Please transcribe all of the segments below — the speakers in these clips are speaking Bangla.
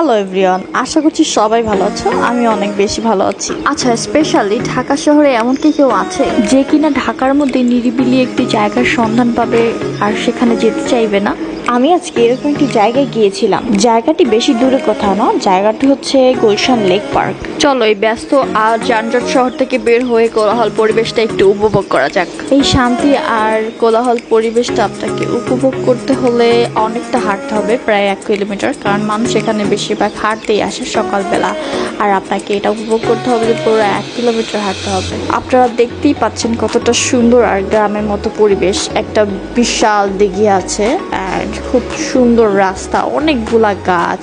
হ্যালো এভরিওয়ান, আশা করছি সবাই ভালো আছো। আমি অনেক বেশি ভালো আছি। আচ্ছা, স্পেশালি ঢাকা শহরে এমন কি কেউ আছে যে কিনা ঢাকার মধ্যে নিরিবিলি একটি জায়গার সন্ধান পাবে আর সেখানে যেতে চাইবে না? আমি আজকে এরকম একটি জায়গায় গিয়েছিলাম। জায়গাটি বেশি দূরে কোথাও না, জায়গাটি হচ্ছে গুলশান লেক পার্ক। চলো এই ব্যস্ত আর যানজট শহর থেকে বের হয়ে কোলাহল পরিবেশটা একটু উপভোগ করা যাক। এই শান্তি আর কোলাহল পরিবেশটা আপনাকে উপভোগ করতে হলে অনেকটা হাঁটতে হবে, প্রায় 1 কিলোমিটার, কারণ মানুষ এখানে বেশিরভাগ হাঁটতেই আসে সকালবেলা। আর আপনাকে এটা উপভোগ করতে হবে যে পুরো 1 কিলোমিটার হাঁটতে হবে। আপনারা দেখতেই পাচ্ছেন কতটা সুন্দর আর গ্রামের মতো পরিবেশ। একটা বিশাল দিঘি আছে আর খুব সুন্দর রাস্তা, অনেকগুলা গাছ।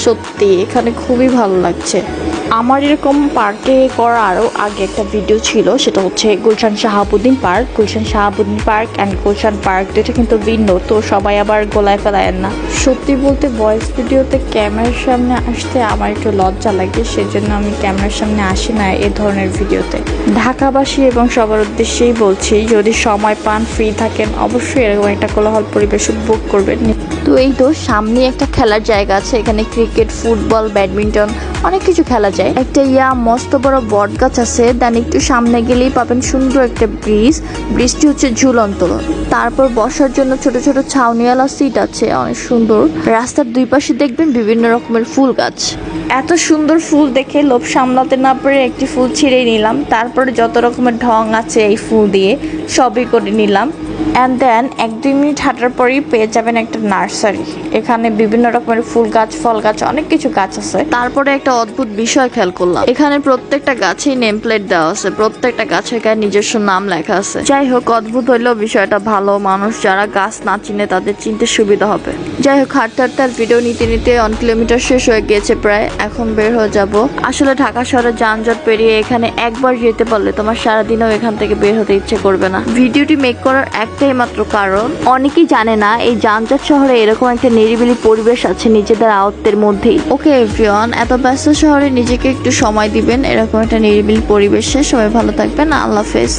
সত্যি এখানে খুবই ভালো লাগছে। আমার এরকম পার্কে করা আরও আগে একটা ভিডিও ছিল, সেটা হচ্ছে Gulshan Shahabuddin park. Gulshan Shahabuddin park and Gulshan park দুটো কিন্তু ভিন্ন, তো সবাই আবার গোলায় ফেলায় না। সত্যি বলতে ভয়েস ভিডিওতে ক্যামেরার সামনে আসতে আমার একটু লজ্জা লাগে, সেজন্য আমি ক্যামেরার সামনে আসি না এ ধরনের ভিডিওতে। ঢাকাবাসী এবং সবার উদ্দেশ্যেই বলছি, যদি সময় পান, ফ্রি থাকেন, অবশ্যই এরকম একটা কোলাহল পরিবেশ উপভোগ করবেন। তো এই তো সামনে একটা খেলার জায়গা আছে, এখানে ক্রিকেট, ফুটবল, ব্যাডমিন্টন অনেক কিছু খেলা যায়। একটা মস্ত বড় বট গাছ আছে, দেন একটু সামনে গেলেই পাবেন সুন্দর একটা ব্রিজটি হচ্ছে ঝুলন্ত। তারপর বসার জন্য ছোট ছোট ছাউনিওয়ালা সিট আছে, অনেক সুন্দর। রাস্তার দুই পাশে দেখবেন বিভিন্ন রকমের ফুল গাছ। এত সুন্দর ফুল দেখে লোভ সামলাতে না পেরে একটি ফুল ছিঁড়ে নিলাম। তারপরে যত রকমের ঢং আছে এই ফুল দিয়ে সবই করে নিলাম। অ্যান্ড দেন 1-2 মিনিট হাঁটার পরেই পেয়ে যাবেন একটা নার্সারি। এখানে বিভিন্ন রকমের ফুল গাছ, ফল গাছ, অনেক কিছু গাছ আছে। তারপরে একটা অদ্ভুত বিষয় খেয়াল করলাম, এখানে প্রত্যেকটা গাছেই নেম প্লেট দেওয়া আছে, প্রত্যেকটা গাছের গায়ে নিজস্ব নাম লেখা আছে। যাই হোক, অদ্ভুত হইলেও বিষয়টা ভালো, মানুষ যারা গাছ না চিনে তাদের চিনতে সুবিধা হবে। যাই হোক, হাঁটতে হাঁটতে আর ভিডিও নিতে নিতে 1 কিলোমিটার শেষ হয়ে গিয়েছে প্রায়। এখন বের হয়ে যাব। আসলে ঢাকা শহরে যানজট পেরিয়ে এখানে একবার যেতে পারলে তোমার সারাদিনও এখান থেকে বের হতে ইচ্ছে করবে না। ভিডিওটি মেক করার একটাই মাত্র কারণ, অনেকেই জানে না এই যানজট শহরে এরকম একটা নিরিবিলি পরিবেশ আছে নিজেদের আয়ত্তের মধ্যেই। ওকে এভরিওয়ান, এত ব্যস্ত শহরে নিজেকে একটু সময় দিবেন এরকম একটা নিরিবিলি পরিবেশে। সবাই ভালো থাকবেন, আল্লাহ হাফেজ।